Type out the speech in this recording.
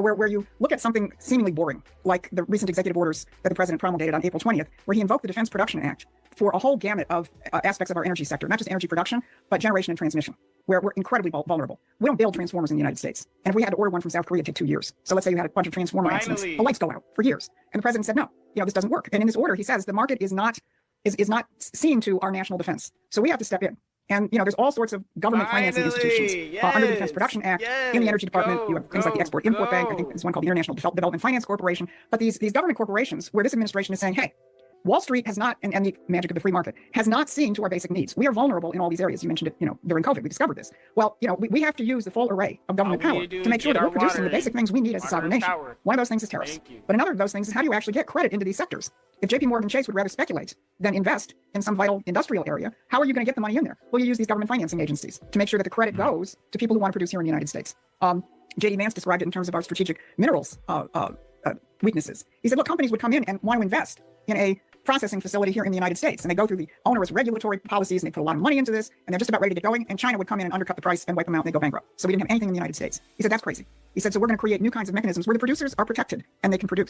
where you look at something seemingly boring, like the recent executive orders that the president promulgated on April 20th, where he invoked the Defense Production Act for a whole gamut of aspects of our energy sector, not just energy production, but generation and transmission, where we're incredibly vulnerable. We don't build transformers in the United States. And if we had to order one from South Korea, it'd take 2 years. So let's say you had a bunch of transformer accidents, the lights go out for years. And the president said, no, this doesn't work. And in this order, he says the market is not seen to our national defense. So we have to step in. And, there's all sorts of government financing institutions under the Defense Production Act. In the Energy Department, you have things like the Export-Import Bank. I think there's one called the International Development Finance Corporation. But these government corporations, where this administration is saying, hey, Wall Street has not, and the magic of the free market, has not seen to our basic needs. We are vulnerable in all these areas. You mentioned it, during COVID, we discovered this. Well, we have to use the full array of government power to make sure that we're producing the basic things we need as a sovereign nation. One of those things is tariffs. But another of those things is how do you actually get credit into these sectors? If JP Morgan Chase would rather speculate than invest in some vital industrial area, how are you going to get the money in there? Well, you use these government financing agencies to make sure that the credit goes to people who want to produce here in the United States. J.D. Vance described it in terms of our strategic minerals weaknesses. He said, look, companies would come in and want to invest in a processing facility here in the United States, and they go through the onerous regulatory policies, and they put a lot of money into this, and they're just about ready to get going, and China would come in and undercut the price and wipe them out, and they go bankrupt. So we didn't have anything in the United States. He said, that's crazy. He said, so we're going to create new kinds of mechanisms where the producers are protected, and they can produce.